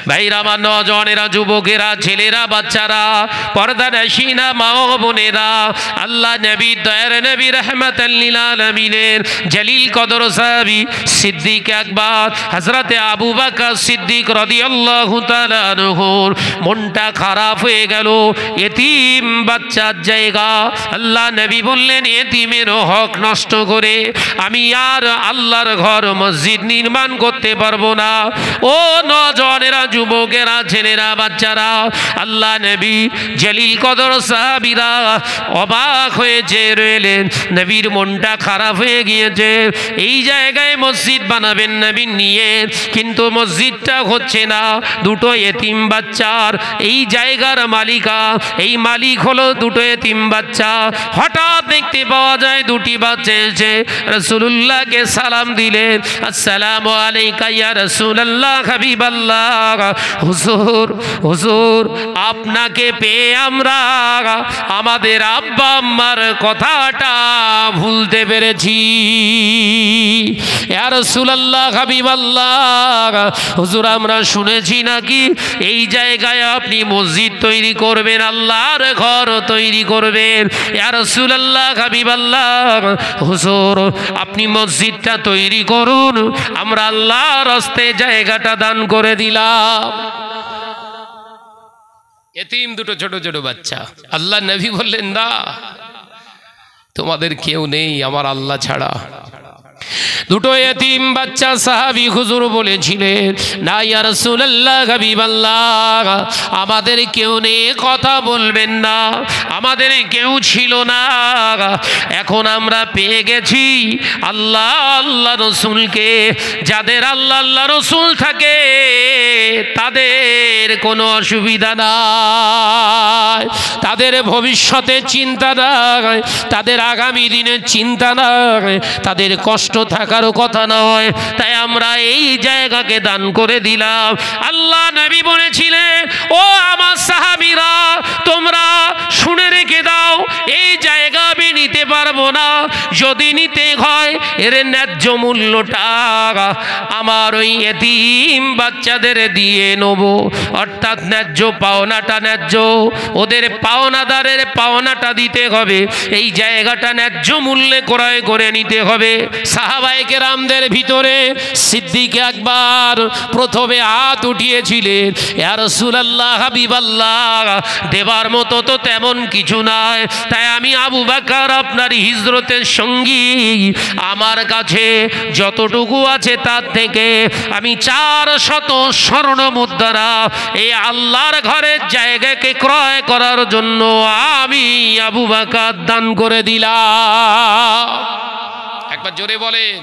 ভাইরা আমার, নওজওয়ানেরা, যুবকেরা, ছেলেরা, বাচ্চারা, পর্দানশীনা মা ও বোনেরা, আল্লাহ নবী, দয়ার নবী, রাহমাতাল লিল আলামিনের জলিল কদর সাহাবী সিদ্দিক আকবর হযরতে আবু বকর সিদ্দিক রাদিয়াল্লাহু তাআলা আনহুর মনটা খারাপ হয়ে গেল। এতিম বাচ্চার জায়গা, আল্লাহ নবী বললেন এতিমের হক নষ্ট করে আমি আর আল্লাহর ঘর মসজিদ নির্মাণ করতে পারবো না। ও নওজওয়ানেরা, যুবকেরা, ছেলেরা, বাচ্চারা, আল্লাহ নবী জলিল কদর সাহাবীরা অবাক হয়ে চেয়ে রইলেন। নবীর মনটা খারাপ হয়ে গিয়েছে। এই জায়গায় মসজিদ বানাবেন নবী নিয়ে, কিন্তু মসজিদটা হচ্ছে না। দুটো এতিম বাচ্চার এই জায়গার মালিকা, এই মালিক হলো দুটো এতিম বাচ্চা। হঠাৎ দেখতে পাওয়া যায় দুটি বাচ্চা এসে রাসূলুল্লাহকে সালাম দিলেন, আসসালামু আলাইকা ইয়া রাসূলুল্লাহ হাবিবাল্লাহ। হুজুর, হুজুর, আপনাকে পেয়ে আমরা আমাদের আব্বা আম্মার কথাটা ভুলতে পেরেছি। ইয়া রাসূলুল্লাহ হাবিবাল্লাহ, হুজুর আমরা শুনেছি নাকি এই জায়গায় আপনি মসজিদ তৈরি করবেন, আল্লাহর ঘর তৈরি করবেন। ইয়া রাসূলুল্লাহ হাবিবাল্লাহ, হুজুর আপনি মসজিদটা তৈরি করুন, আমরা আল্লাহর রাস্তায় জায়গাটা দান করে দিলাম। এতিম দুটো ছোট ছোট বাচ্চা। আল্লাহ নবী বললেন না, তোমাদের কেউ নেই আমার আল্লাহ ছাড়া। দুটো এতিম বাচ্চা সাহাবী হুজুর বলেছিলেন, না ইয়া রাসূলুল্লাহ হাবিবাল্লাহ, আমাদের কেউ নেই, কথা বলবেন না, আমাদের কেউ ছিল না, এখন আমরা পেয়ে গেছি আল্লাহ আল্লাহ রসুলকে। যাদের আল্লাহ আল্লাহ রসুল থাকে তাদের কোনো অসুবিধা নাই, তাদের ভবিষ্যতের চিন্তা নাই, তাদের আগামী দিনের চিন্তা নাই, তাদের কষ্ট থাকারও কথা নয়। তাই আমরা এই জায়গাকে দান করে দিলাম। আল্লাহ নবী বলেছিলেন, ও আমার সাহাবীরা তোমরা শুনে রেখে দাও, এই জায়গা আমি নিতে পারবো না, যদি নিতে হয় এর ন্যায্য মূল্যটা আমার ওই এতিম বাচ্চাদের দিয়ে নেব। অর্থাৎ ন্যায্য পাওনাটা ন্যায্য, ওদের পাওনাদারের পাওনাটা দিতে হবে, এই জায়গাটা ন্যায্য মূল্যে ক্রয় করে নিতে হবে। সাহাবায়ে কেরামদের ভিতরে সিদ্দিক আকবর প্রথমে হাত উঠিয়েছিলেন, ইয়া রাসূলুল্লাহ হাবিবাল্লাহ, দেবার মতো তো তেমন কিছু নাই, তাই আমি আবু বকর আপনার হিজরতের সঙ্গী, আমার কাছে যতটুকু আছে তার থেকে আমি 400 স্বর্ণ মুদ্রা এই আল্লাহর ঘরের জায়গাকে ক্রয় করার জন্য আমি আবু বকর দান করে দিলাম। একবার জোরে বলেন।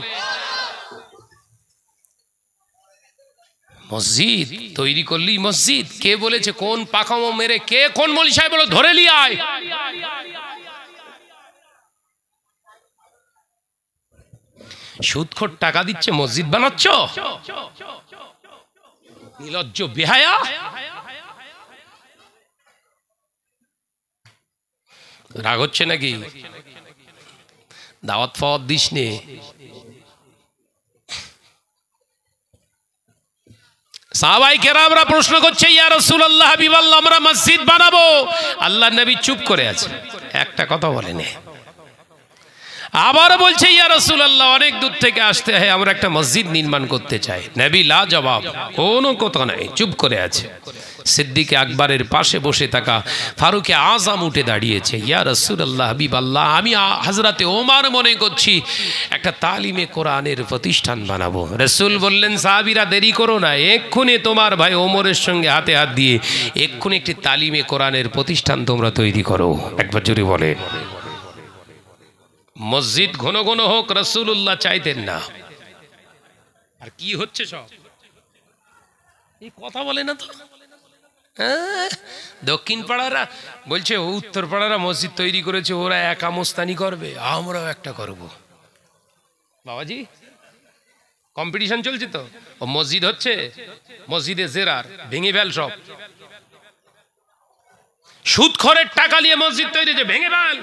মসজিদ তৈরি করলি মসজিদ, কে বলেছে? কোন পাখামো মেরে কে কোন মৌলভী সাহেব বলে ধরে নিয়ে আয়। সুদখোর টাকা দিচ্ছে মসজিদ বানাচ্ছ, নির্লজ্জ বেহায়া। রাগ হচ্ছে নাকি? দাওয়াত ফাওয়াত দিস নে। সাহাবায়ে কেরামরা প্রশ্ন করছে, ইয়া রাসূলুল্লাহ হাবিবাল্লাহ আমরা মসজিদ বানাবো। আল্লাহ নবী চুপ করে আছে, একটা কথা বলেন। আবার বলছে, ইয়া রাসূলুল্লাহ অনেক দূর থেকে আসতে হয়, আমরা একটা মসজিদ নির্মাণ করতে চাই। নবী লা জবাব, কোনো কথা নাই, চুপ করে আছে। সিদ্দিক আকবরের পাশে বসে থাকা ফারুকে আজম উঠে দাঁড়িয়েছে, ইয়া রাসূলুল্লাহ হাবিবাল্লাহ আমি হযরতে ওমর মনে করছি একটা তালিমে কোরআনের প্রতিষ্ঠান বানাবো। রাসূল বললেন, সাহাবীরা দেরি করো না, এক্ষুনি তোমার ভাই ওমরের সঙ্গে হাতে হাত দিয়ে এক্ষুনি একটি তালিমে কোরআনের প্রতিষ্ঠান তোমরা তৈরি করো। একবার জোরে বলে। মসজিদ ঘন ঘন হোক রাসূলুল্লাহ চাইতেন না। আর কি হচ্ছে সব এই কথা বলে না তো। দক্ষিণ পাড়ারা বলছে উত্তর পাড়ারা মসজিদ তৈরি করেছে, ওরা একা মোস্তানি করবে, আমরাও একটা করব। বাবাজি কম্পিটিশন চলছে তো, ও মসজিদ হচ্ছে, মসজিদে জেরার ভেঙে ফেল সব, সুদখোরের টাকা নিয়ে মসজিদ তৈরি হচ্ছে, ভেঙে ফেল।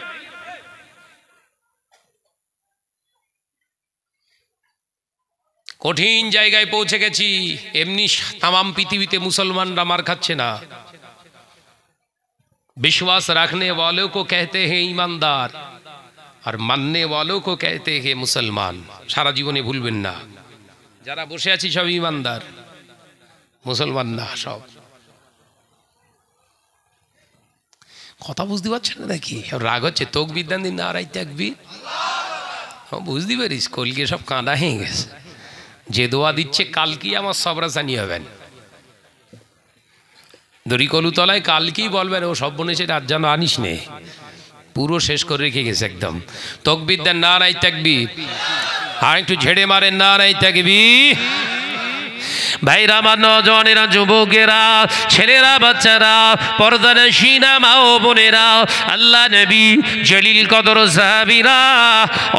কঠিন জায়গায় পৌঁছে গেছি। এমনি তামাম পৃথিবীতে মুসলমানরা মার খাচ্ছে না। विश्वास रखने वालों को कहते हैं ईमानदार और मानने वालों को कहते हैं मुसलमान। सारा जीवने भूलबेन ना, যারা বসে আছি সব ইমানদার, মুসলমান না সব। কথা বুঝতে পারছেন নাকি? রাগ হচ্ছে? তকবীর দেন দিন, নারায়ে তাকবীর। বুঝতে পারিস কলকে সব কাঁদা হয়ে গেছে। যে দোয়া দিচ্ছে কালকেই আমার সবরাসানি হবেন। দড়িকলুতলায় কালকেই বলবেন ও সব বনেছে রাত যেন আনিস নে, পুরো শেষ করে রেখে গেছে একদম। তকবীর দেন, নারায়ে তাকবীর। আর একটু ঝেড়ে মারেন, নারায়ে তাকবীর। ভাইরা আমার, নওজওয়ানেরা, যুবকেরা, ছেলেরা, বাচ্চারা, পর্দানশীনা মা ও বোনেরা, আল্লাহ নবী জলিল কদর সাহাবীরা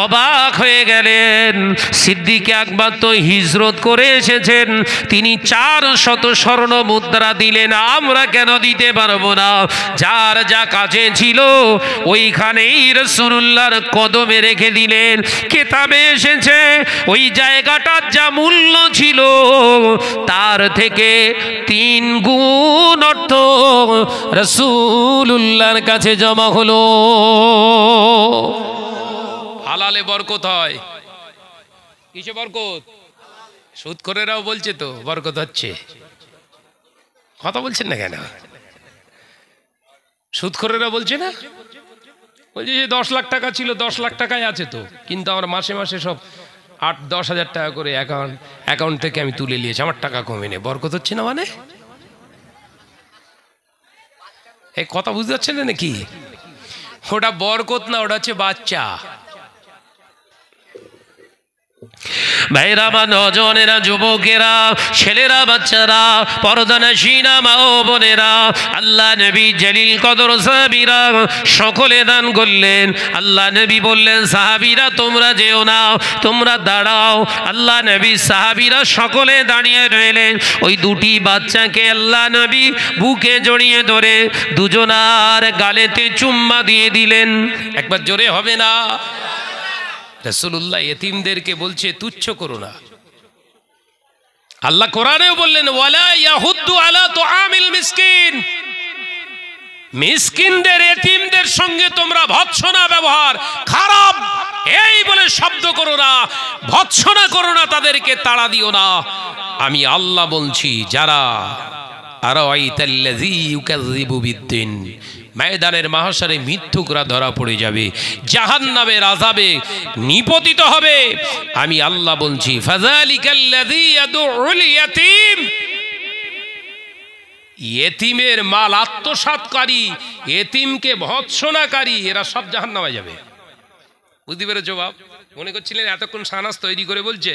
অবাক হয়ে গেলেন। সিদ্দিক আকবর তো হিজরত করে এসেছেন, তিনি 400 স্বর্ণ মুদ্রা দিলেন, আমরা কেন দিতে পারবো না? যার যা কাছে ছিল ওইখানেই রাসূলুল্লাহর কদমে রেখে দিলেন। কিতাবে এসেছে ওই জায়গাটার যা মূল্য ছিল তার থেকে 3 গুণ অর্থ রাসূলুল্লাহর কাছে জমা হলো। হালালে বরকত হয়। কিসে বরকত? সুদখোরেরাও বলছে তো বরকত হচ্ছে। কথা বলছেন না কেন? সুদখোরেরা বলছে না, বলছে যে 10 লাখ টাকা ছিল, 10 লাখ টাকায় আছে তো, কিন্তু আমার মাসে মাসে সব 8-10 হাজার টাকা করে অ্যাকাউন্ট থেকে আমি তুলে নিয়েছি, আমার টাকা কমে নেই, বরকত হচ্ছে না মানে? এই কথা বুঝতে পারছেন না নাকি? ওটা বরকত না, ওটা হচ্ছে বাচ্চা। ভাইরা আমার, নওজওয়ানেরা, যুবকেরা, ছেলেরা, বাচ্চারা, পর্দানশীনা মা ও বোনেরা, আল্লাহ নবী জলিল কদর সাহাবীরা সকলে দান করলেন। আল্লাহ নবী বললেন, সাহাবীরা তোমরা যেও না, তোমরা দাঁড়াও। আল্লাহ নবী সাহাবীরা সকলে দাঁড়িয়ে রইলেন। ওই 2টি বাচ্চাকে আল্লাহ নবী বুকে জড়িয়ে ধরে দুজনার গালেতে চুম্মা দিয়ে দিলেন। একবার জোরে হবে না? রাসূলুল্লাহ এতিমদেরকে বলছে তুচ্ছ করো না। আল্লাহ কোরআনেও বললেন, ওয়ালা ইয়াহুদ্দু আলা তুআমিল মিসকিন, মিসকিনদের, এতিমদের সঙ্গে তোমরা ভৎসনা ব্যবহার খারাপ এই বলে শব্দ করো না, ভৎসনা করো না, তাদেরকে তাড়া দিও না। আমি আল্লাহ বলছি, যারা আরাইতাল্লাযী ইউকাযযিবু বিদ্দিন, ময়দানের মাহশারে মিথ্যুকরা ধরা পড়ে যাবে, জাহান্নামের আযাবে নিপতিত হবে। আমি আল্লাহ বলছি, ফাযালিকাল্লাযী ইয়াদউল ইয়াতীম, এতিমের মাল আত্মসাৎকারী, এতিমকে ভৎসনাকারী, এরা সব জাহান্নামে যাবে। বুঝতে পেরেছো বাপ? মনে করছিলেন এতক্ষণ সানাস তৈরি করে বলছে?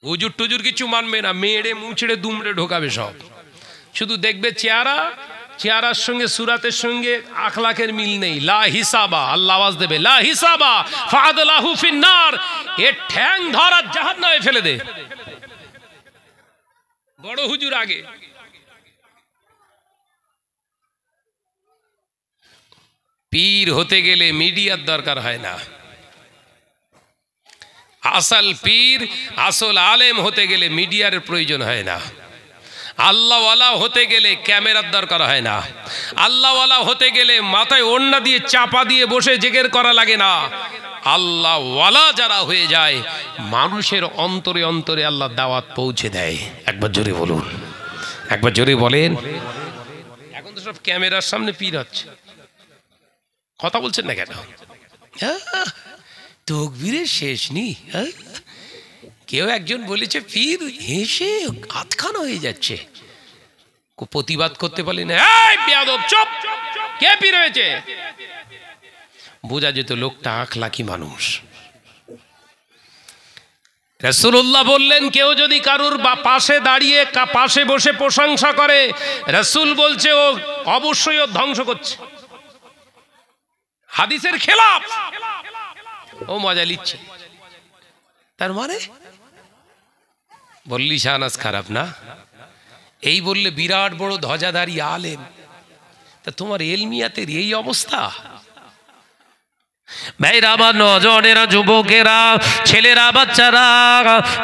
হুজুর টুজুর কিছু মানবে না, মেয়েড়ে মুছড়ে দুমড়ে ঢোকাবে সব। শুধু দেখবে চেহারার সঙ্গে সুরাতের সঙ্গে আখলাকের মিল নেই। লা হিসাবা, আল্লাহ আওয়াজ দেবে, লা হিসাবা ফাদলাহু ফিন্নার, এ ঠ্যাং ধরা জাহান্নামে ফেলে দে। বড় হুজুর আগে পীর হতে গেলে মিডিয়ার দরকার হয় না। আসল পীর, আসল আলেম হতে গেলে মিডিয়ার প্রয়োজন হয় না। আল্লাহওয়ালা হতে গেলে ক্যামেরার দরকার হয় না। আল্লাহওয়ালা হতে গেলে মাথায় ওড়না দিয়ে চাপা দিয়ে বসে জিকির করা লাগে না। আল্লাহওয়ালা যারা হয়ে যায়, মানুষের অন্তরে অন্তরে আল্লাহ দাওয়াত পৌঁছে দেয়। একবার জোরে বলুন, একবার জোরে বলেন। এখন তো সব ক্যামেরার সামনে পীর হচ্ছে। কথা বলছেন না কেন? তকবীরের শেষ নেই। কেউ একজন বলেছে পীর, হেসে আতখানা হয়ে যাচ্ছে। প্রতিবাদ করতে পারলি না, এই বেয়াদব চুপ, কে পীর হয়েছে? বোঝা যেত লোকটা আখলাকি মানুষ। রাসূলুল্লাহ বললেন, কেউ যদি কারুর পাশে দাঁড়িয়ে পাশে বসে প্রশংসা করে, রাসূল বলছে ও অবশ্যই ও ধ্বংস করছে, হাদিসের খেলাফ, ও মজা নিচ্ছে। তার মানে বললি শাহনাজ খারাপ না? এই বললে বিরাট বড় ধ্বজাধারী আলেম, তা তোমার এলমিয়াতের এই অবস্থা। ভাইরা আমার, নজনেরা, যুবকেরা, ছেলেরা, বাচ্চারা,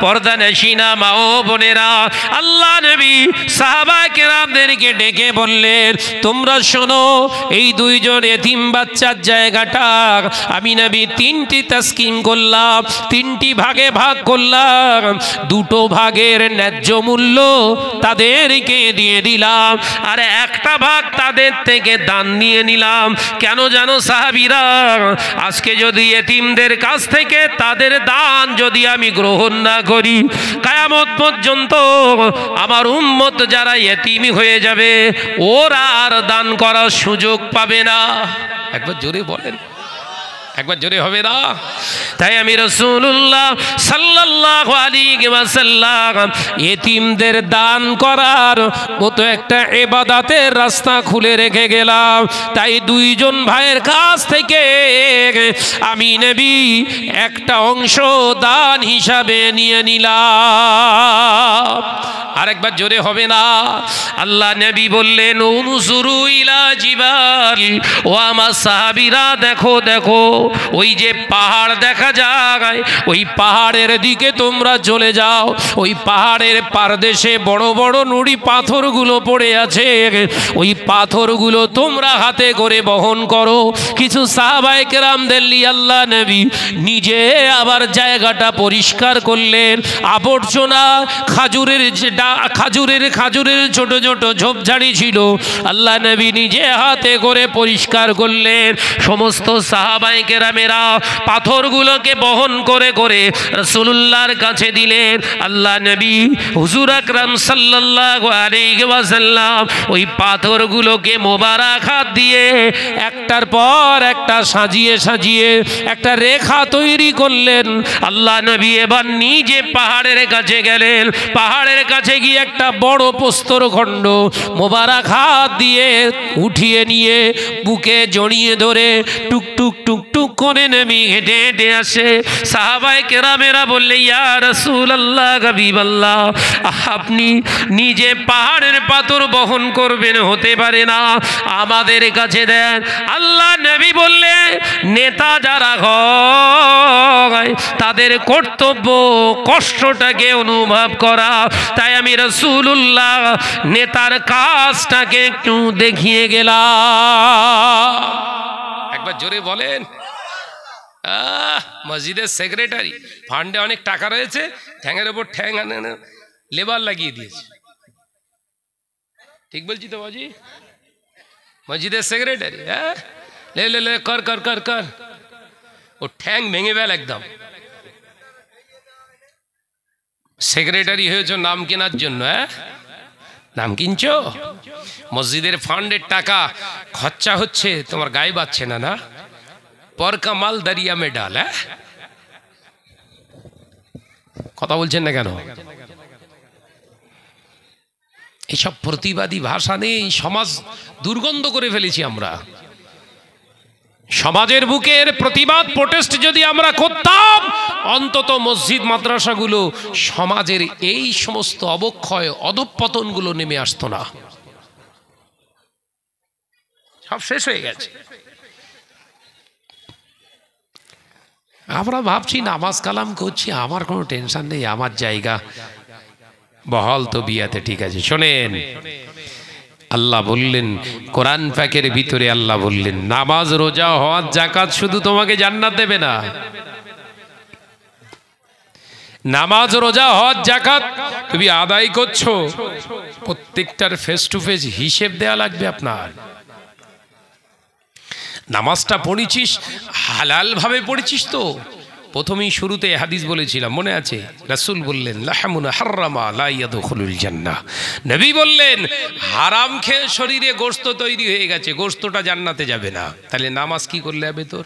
পর্দা নেশিনা মা ও বোনেরা, আল্লাহ নবী সাহাবায়ে কেরামদেরকে ডেকে বললেন, তোমরা শোনো, এই দুইজন এতিম বাচ্চার জায়গাটা আমি নবী তিনটি তাসকিম করলাম, তিনটি ভাগে ভাগ করলাম, দুটো ভাগের ন্যায্য মূল্য তাদেরকে দিয়ে দিলাম, আর একটা ভাগ তাদের থেকে দান নিয়ে নিলাম। কেন জানো সাহাবীরা? আজকে যদি এতিমদের কাছ থেকে তাদের দান যদি আমি গ্রহণ না করি, কিয়ামত পর্যন্ত আমার উম্মত যারা এতিম হয়ে যাবে, ওরা আর দান করার সুযোগ পাবে না। একবার জোরে বলেন, একবার জোরে হবে না? তাই আমি রাসূলুল্লাহ সাল্লাল্লাহু আলাইহি ওয়াসাল্লাম এতিমদের দান করার মতো একটা ইবাদতের রাস্তা খুলে রেখে গেলাম। তাই দুইজন ভাইয়ের কাছ থেকে আমি নবী একটা অংশ দান হিসাবে নিয়ে নিলাম। আরেকবার জোরে হবে না? আল্লাহ নবী বললেন, উনজুরু ইলা জিবাল, ও আমার সাহাবীরা দেখো দেখো, ওই যে পাহাড় দেখা যায়, ওই পাহাড়ের দিকে তোমরা চলে যাও। ওই পাহাড়ের পারদেশে বড় বড় নুড়ি পাথরগুলো পড়ে আছে, ওই পাথরগুলো তোমরা হাতে করে বহন করো। কিছু সাহাবায়ে কেরামদের নিয়ে আল্লাহ নবী নিজে আবার জায়গাটা পরিষ্কার করলেন। আবর্জনা, খাজুরের ছোট ছোট ঝোপঝাড়ি ছিল, আল্লাহ নবী নিজে হাতে করে পরিষ্কার করলেন। সমস্ত সাহাবায়ে কেরামেরা পাথরগুলোকে বহন করে করে রাসূলুল্লাহর কাছে দিলেন। আল্লাহ নবী হুজুর আকরাম সাল্লাল্লাহু আলাইহি ওয়াসাল্লাম ওই পাথরগুলোকে মোবারক হাত দিয়ে একটার পর একটা সাজিয়ে সাজিয়ে একটা রেখা তৈরি করলেন। আল্লাহ নবী এবার নিজে পাহাড়ের কাছে গেলেন। পাহাড়ের কাছে গিয়ে একটা বড় প্রস্তর খণ্ড মোবারক হাত দিয়ে উঠিয়ে নিয়ে বুকে জড়িয়ে ধরে টুকটুক টুকটুক করে নবী হেঁটে হেঁটে আসে। সাহাবায়ে কেরামেরা বললে, ইয়া রাসূলুল্লাহ, হাবিবাল্লাহ, আপনি নিজে পাহাড়ের পাথর বহন করবেন হতে পারে না, আমাদের কাছে দেন। আল্লাহ নবী বললে, নেতা যারা হয় তাদের কর্তব্য কষ্টটাকে অনুভব করা। তাই আমি রাসূলুল্লাহ নেতার কাজটাকে একটু দেখিয়ে গেলাম। একবার জোরে বলেন। মসজিদের সেক্রেটারি, ফান্ডে অনেক টাকা রয়েছে, ঠ্যাঙের ওপর ঠ্যাং লেবার লাগিয়ে দিয়েছে। ঠিক বলছি তো বাজি? মসজিদের সেক্রেটারি, হ্যাঁ, লে লে লে কর কর কর কর, ও ঠ্যাং ভেঙে ফেল একদম। সেক্রেটারি হয়েছ নাম কেনার জন্য? হ্যাঁ, নাম কিনছো? মসজিদের ফান্ডের টাকা খরচা হচ্ছে, তোমার গায়ে বাচ্ছে না? না, পর কা মাল দরিয়া মে ডাল। হ্যাঁ, কথা বলছেন না কেন? এইসব প্রতিবাদী ভাষা নেই, সমাজ দুর্গন্ধ করে ফেলেছি আমরা। সমাজের বুকের প্রতিবাদ প্রোটেস্ট যদি আমরা করতাম, অন্তত মসজিদ মাদ্রাসাগুলো, সমাজের এই সমস্ত অবক্ষয় অধঃপতনগুলো নেমে আসতো না। সব শেষ হয়ে গেছে। আমরা ভাবছি নামাজ কালাম করছি, আমার কোনো টেনশন নেই, আমার জায়গা বহাল তো বিয়াতে, ঠিক আছে। শোনেন, আল্লাহ বললেন কোরআন পাকের ভিতরে, আল্লাহ বললেন নামাজ, রোজা, হজ, যাকাত শুধু তোমাকে জান্নাত দেবে না। নামাজ, রোজা, হজ, যাকাত তুমি আদায় করছো, প্রত্যেকটার ফেস টু ফেস হিসেব দেয়া লাগবে আপনার। নামাজটা পড়েছিস হালাল ভাবে পড়েছিস তো? প্রথমেই শুরুতে হাদিস বলেছিলাম, মনে আছে? রাসূল বললেন লাহমুন হারামা লা ইয়াদখুলুল জান্নাহ। নবী বললেন হারাম খেয়ে শরীরে গোশত তৈরি হয়ে গেছে, গোশতটা জান্নাতে যাবে না। তাহলে নামাজ কি করলে হবে তোর?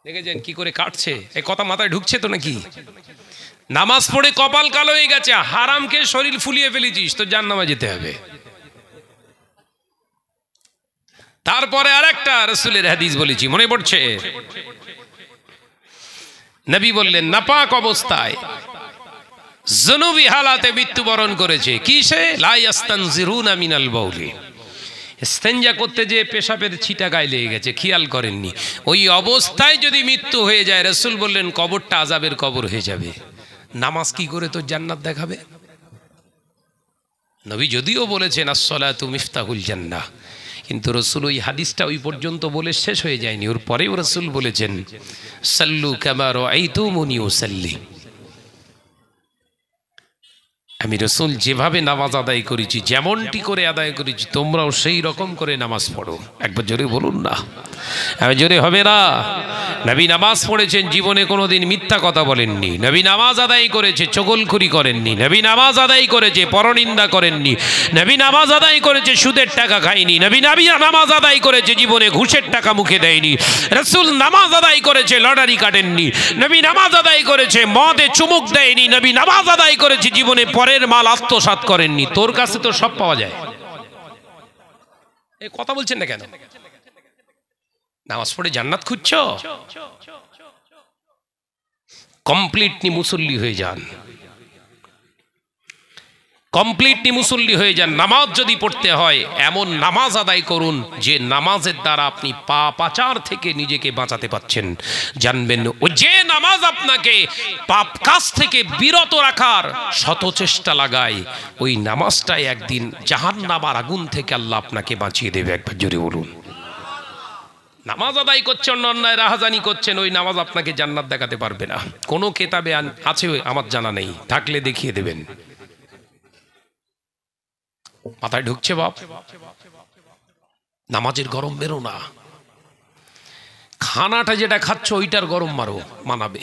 দেখেছেন কি করে কাটছে? এই কথা মাথায় ঢুকছে তো নাকি? নামাজ পড়ে কপাল কালো হয়ে গেছে, হারাম খেয়ে শরীর ফুলিয়ে ফেলেছিস, তো জান্নাতে যেতে হবে। তারপরে আরেকটা রাসূলের হাদিস বলেছি, মনে পড়ছে? নবী বললেন নাপাক অবস্থায় জুনুবি হালাতে মৃত্যুবরণ করেছে, কিসে? লা ইয়াস্তানজিরুনা মিনাল বাউলি, ইস্তেঞ্জা করতে যে পেশাবের ছিটা গায়ে লেগে গেছে, খেয়াল করেননি। ওই অবস্থায় যদি মৃত্যু হয়ে যায়, রাসূল বললেন কবরটা আযাবের কবর হয়ে যাবে। নামাজ কি করে তোর জান্নাত দেখাবে? নবী যদিও বলেছেন আস-সালাতু মিফতাহুল জান্নাহ, কিন্তু রাসূল ওই হাদিসটা ওই পর্যন্ত বলে শেষ হয়ে যায়নি। ওর পরেও রাসূল বলেছেন সাল্লু কামা রাআইতুমুনি উসাল্লি। আমি রাসূল যেভাবে নামাজ আদায় করেছি, যেমনটি করে আদায় করেছি, তোমরাও সেই রকম করে নামাজ পড়ো। একবার জোরে বলুন না, আমি জোরে হবে না। নবী নামাজ পড়েছেন, জীবনে কোনোদিন মিথ্যা কথা বলেননি। নবী নামাজ আদায় করেছে, চগলখুরি করেননি। নবী নামাজ আদায় করেছে, পরনিন্দা করেননি। নবী নামাজ আদায় করেছে, সুদের টাকা খায়নি। নবী নামাজ আদায় করেছে, জীবনে ঘুষের টাকা মুখে দেয়নি। রাসূল নামাজ আদায় করেছে, লটারি কাটেননি। নবী নামাজ আদায় করেছে, মদে চুমুক দেয়নি। নবী নামাজ আদায় করেছে, জীবনে পরের মাল আত্মসাৎ করেননি। তোর কাছে তো সব পাওয়া যায়, এই কথা বলছেন না কেন? নামাজ পড়ে জান্নাত খুঁজছো? কমপ্লিটলি মুসল্লি হয়ে যান, কমপ্লিটলি মুসল্লি হয়ে যান। নামাজ যদি পড়তে হয়, এমন নামাজ আদায় করুন যে নামাজের দ্বারা আপনি পাপাচার থেকে নিজেকে বাঁচাতে পারছেন। জানবেন ও যে নামাজ আপনাকে পাপ কাজ থেকে বিরত রাখার শত চেষ্টা লাগায়, ওই নামাজটাই একদিন জাহান্নামের আগুন থেকে আল্লাহ আপনাকে বাঁচিয়ে দেবে। একবার জোরে বলুন। নামাজ আদায় করছেন, অন্যায় রাহাজানি করছেন, ওই নামাজ আপনাকে জান্নাত দেখাতে পারবে না। কোনো কেতাবে আছে আমার জানা নেই, থাকলে দেখিয়ে দেবেন। মাথায় ঢুকছে বাপ? নামাজের গরম বেরো না, খানাটা যেটা খাচ্ছ ওইটার গরম মারো, মানাবে।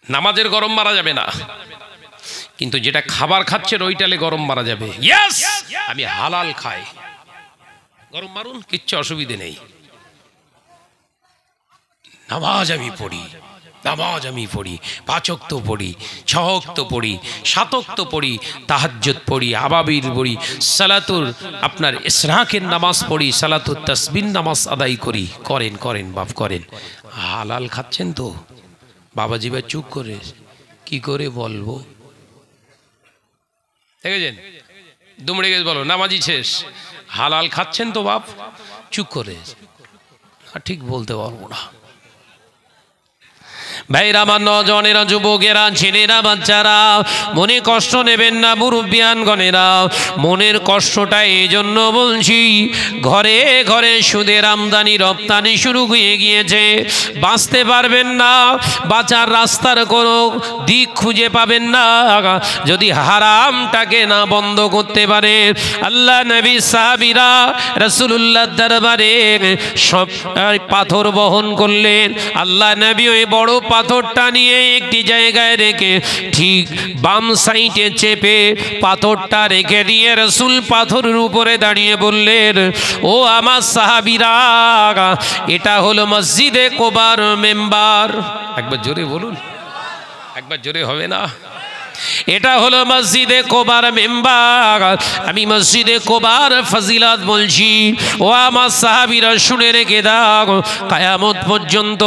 নামাজের গরম মারা যাবে না, কিন্তু যেটা খাবার খাচ্ছেন ওইটালে গরম মারা যাবে। ইয়েস, আমি হালাল খাই, গরম মারুন, কিচ্ছু অসুবিধে নেই। নামাজ আমি পড়ি, নামাজ আমি পড়ি, 5 ওয়াক্ত পড়ি, 6 ওয়াক্ত পড়ি, 7 ওয়াক্ত পড়ি, তাহাজ্জুদ পড়ি, আবাবির পড়ি, সালাতুর আপনার ইসরাকের নামাজ পড়ি, সালাতুত তাসবিহ নামাজ আদায় করি। করেন করেন বাপ করেন। হালাল খাচ্ছেন তো? বাবাজি ভাই চুপ করে, কি করে বলবো? দেখেছেন, দুমড়ে গেছে বলো, নামাজি শেষ। হালাল খাচ্ছেন তো বাপ? চুপ করে, ঠিক বলতে পারবো না। ভাইরা, আমার নজনেরা, যুবকেরা, ছেলেরা, বাচ্চারা, মনে কষ্ট নেবেন না। মুরব্বিয়ানগণেরা, মনের কষ্টটা এই জন্য বলছি, ঘরে ঘরে সুদের আমদানি রপ্তানি শুরু হয়ে গিয়েছে। বাঁচতে পারবেন না, বাঁচার রাস্তার কোনো দিক খুঁজে পাবেন না যদি হারামটাকে না বন্ধ করতে পারে। আল্লাহ নবী সাহাবীরা রাসূলুল্লাহর দরবারে সব পাথর বহন করলেন। আল্লাহ নবী ওই বড় পাথরটা নিয়ে একটি জায়গায় রেখে ঠিক বাম সাইডে চেপে পাথরটা রেখে দিয়ে রাসূল পাথরের উপরে দাঁড়িয়ে বললেন, ও আমার সাহাবীরা, এটা হলো মসজিদে কোবার মেম্বার। একবার জোরে বলুন, একবার জোরে হবে না? এটা হলো মসজিদে কোবার মেম্বার। আমি মসজিদে কোবার ফজিলত বলছি, ও আমার সাহাবীরা শুনে রেখে দাও, কিয়ামত পর্যন্ত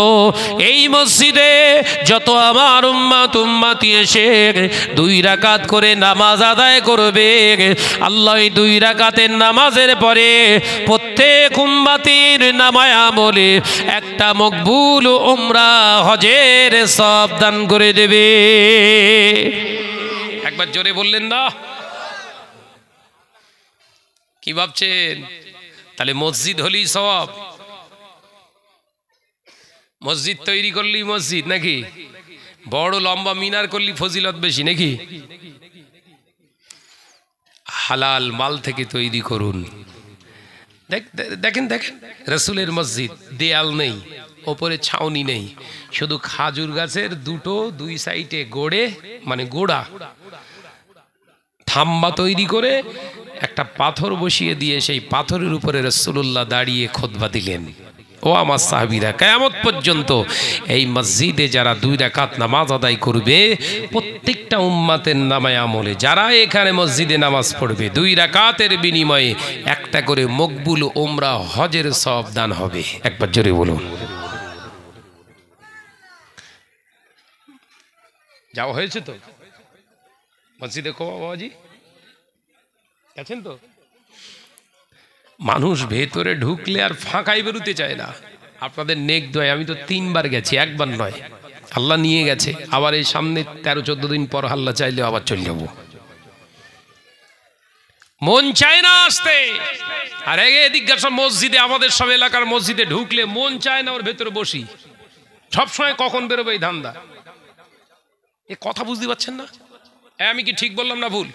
এই মসজিদে যত আমার উম্মতি এসে 2 রাকাত করে নামাজ আদায় করবে, আল্লাহ 2 রাকাতের নামাজের পরে প্রত্যেক উম্মতির নামায় আমলে একটা মকবুল উমরা হজের সওয়াব দান করে দেবে। একবার জোরে বললেন না? কি ভাবছেন? তাহলে মসজিদ হলেই সওয়াব? মসজিদ তৈরি করলেই মসজিদ নাকি? বড় লম্বা মিনার করলেই ফজিলত বেশি নাকি? হালাল মাল থেকে তৈরি করুন। দেখেন দেখেন, রাসূলের মসজিদ, দেয়াল নেই, ওপরে ছাউনি নেই, শুধু খাজুর গাছের 2 সাইডে গোড়ে মানে গোড়া থাম্বা তৈরি করে একটা পাথর বসিয়ে দিয়ে সেই পাথরের উপরে রাসূলুল্লাহ দাঁড়িয়ে খুতবা দিলেন। ও আমার সাহাবীরা, কিয়ামত পর্যন্ত এই মসজিদে যারা 2 রাকাত নামাজ আদায় করবে, প্রত্যেকটা উম্মতের নামায় আমলে যারা এখানে মসজিদে নামাজ পড়বে, 2 রাকাতের বিনিময়ে একটা করে মকবুল উমরা হজের সওয়াব দান হবে। একবার জোরে বলুন। যাওয়া হয়েছে তো মসজিদে কোবা? বাবাজি গেছেন তো? মানুষ ভেতরে ঢুকলে আর ফাঁকাই বেরোতে চায় না। আপনাদের নেক দোয়, আমি তো 3 বার গেছি, একবার নয়। আল্লাহ নিয়ে গেছে, আবার এই সামনে 13-14 দিন পর আল্লাহ চাইলে আবার চলে যাবো। মন চায় না আসতে। আর এদিককার সব মসজিদে, আমাদের সব এলাকার মসজিদে ঢুকলে মন চায় না ওর ভেতরে বসি, সবসময় কখন বেরোবে এই ধান্দা। এ কথা বুঝতে পারছেন না? আমি কি ঠিক বললাম না ভুল?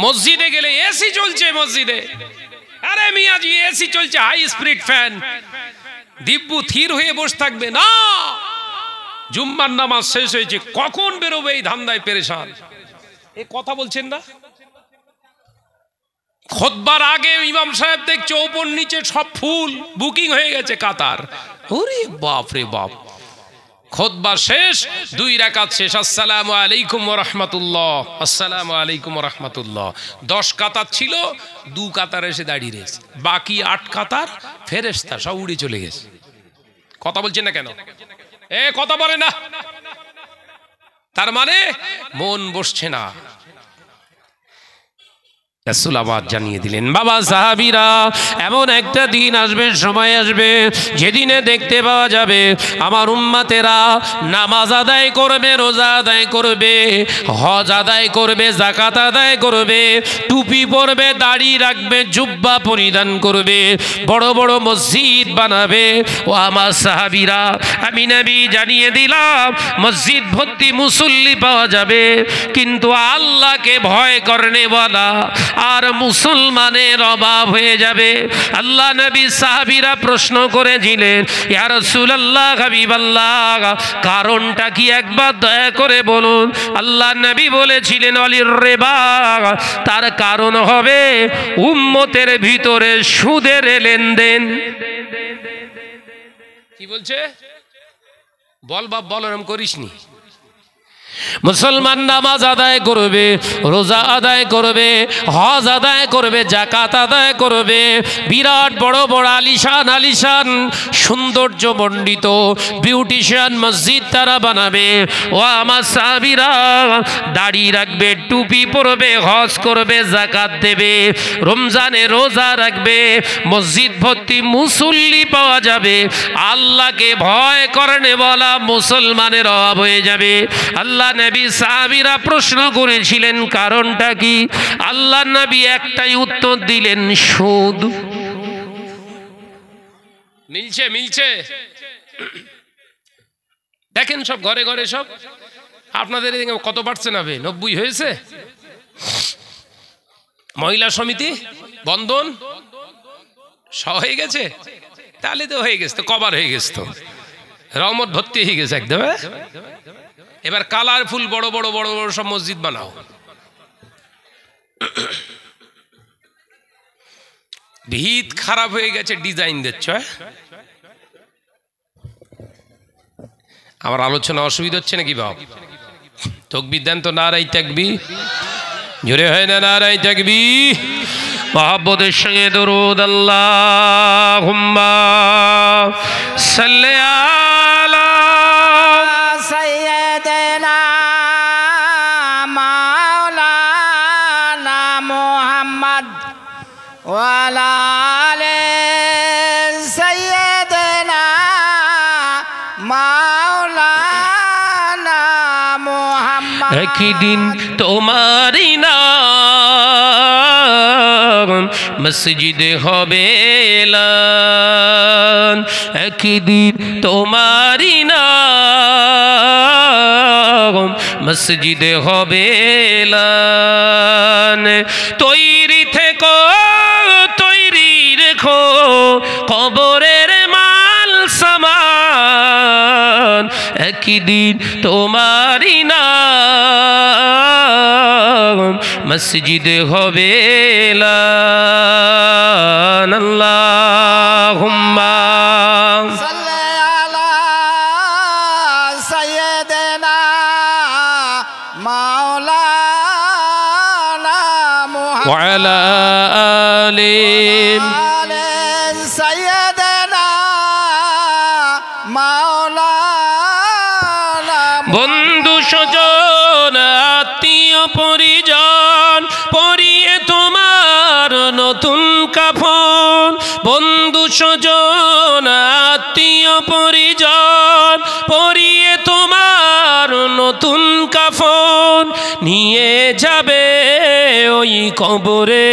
মসজিদে গেলে এসি চলছে মসজিদে, আরে মিয়াজি এসি চলছে, হাই স্পিড ফ্যান, দিব্যু থির হয়ে বসে থাকবে না। জুম্মার নামাজ শেষ হয়েছে, কখন বেরোবে এই ধান্দায় পেরেশান। এ কথা বলছেন না? খুতবার আগে ইমাম সাহেব দেখছে ওপর নিচে সব ফুল, বুকিং হয়ে গেছে কাতার। ওরে বাপ রে বাপ। খুতবা শেষ, 2 রাকাত শেষ, আসসালামু আলাইকুম ওয়া রাহমাতুল্লাহ, আসসালামু আলাইকুম ওয়া রাহমাতুল্লাহ। 10 কাতার ছিল, 2 কাতার এসে দাঁড়িয়ে রয়েছে, বাকি 8 কাতার ফেরেশতা সব উড়ে চলে গেছে। কথা বলছেন না কেন? এ কথা বলে না। তার মানে মন বসছে না। রাসূল আবার জানিয়ে দিলেন, বাবা সাহাবীরা, এমন একটা দিন আসবে, সময় আসবে, যেদিনে দেখতে পাওয়া যাবে আমার উম্মতেরা নামাজ আদায় করবে, রোজা আদায় করবে, হজ আদায় করবে, যাকাত আদায় করবে, টুপি পরবে, দাড়ি রাখবে, জুব্বা পরিধান করবে, বড় বড় মসজিদ বানাবে। ও আমার সাহাবীরা, আমি নবী জানিয়ে দিলাম মসজিদ ভর্তি মুসল্লি পাওয়া যাবে, কিন্তু আল্লাহকে ভয় করনে বলা আর মুসলমানের অভাব হয়ে যাবে। আল্লাহ নবী সাহাবীরা প্রশ্ন করেছিলেন, ইয়া রাসূলুল্লাহ, হাবিবাল্লাহ, কারণটা কি একবার দয়া করে বলুন। আল্লাহ নবী বলেছিলেন, অলির রিবা, তার কারণ হবে উম্মতের ভিতরে সুদের লেনদেন। কি বলছে? বল বাপ বল, এরকম করিসনি। মুসলমান নামাজ আদায় করবে, রোজা আদায় করবে, হজ আদায় করবে, যাকাত আদায় করবে, বিরাট বড় বড় আলিশান আলিশান সৌন্দর্য মণ্ডিত বিউটিশিয়ান মসজিদ তারা বানাবে। ও আমার সাহাবীরা, দাড়ি রাখবে, টুপি পরবে, হজ করবে, যাকাত দেবে, রমজানে রোজা রাখবে, মসজিদ ভর্তি মুসল্লি পাওয়া যাবে, আল্লাহকে ভয় করেন বলা মুসলমানের অভাব হয়ে যাবে। আল্লাহ নবী সাহাবীরা প্রশ্ন করেছিলেন কারণটা কি? আল্লাহ নবী একটাই উত্তর দিলেন, সুদ। মিলছে মিলছে। দেখেন সব ঘরে ঘরে সব। আপনাদের কত পার্সেন্ট হবে? 90 হয়েছে। মহিলা সমিতি, বন্ধন সব হয়ে গেছে, তাহলে তো হয়ে গেছে, তো কভার হয়ে গেছে, তো রহমত ভর্তি হয়ে গেছে একদম। এবার কালারফুল বড় বড় বড় বড় সব মসজিদ বানাও। ভিত খারাপ হয়ে গেছে, ডিজাইন দিচ্ছ। আমার আলোচনা অসুবিধা হচ্ছে নাকি বাপ? তাকবীর দেন তো, নারায়ে তাকবীর, জোরে হয় না নারায়ে তাকবীর। মহব্বতের সঙ্গে দরুদ, আল্লাহুম্মা সাল্লি আলা সাইয়্যিদিনা মাওলানা মুহাম্মদ ওয়া আলা আলি সাইয়্যিদিনা মাওলানা মুহাম্মদ। একদিন তোমারই নাম মসজিদে হবে এলান, একদিন তোমারই নাম মসজিদে হবে এলান। তৈরি থেকো, তৈরি রেখো কবরের মাল সামান, একদিন তোমারই নাম মসজিদে হবে এলান। আল্লাহুম্মা সাল্লি আলা সাইয়্যিদিনা মাওলানা মুহাম্মদ ওয়া আলা আলি সাইয়্যিদিনা মাওলানা। বন্ধু স্বজন আত্মীয় পরিজন পরিয়ে তোমার নতুন কাফন, যাবে ওই কবরে,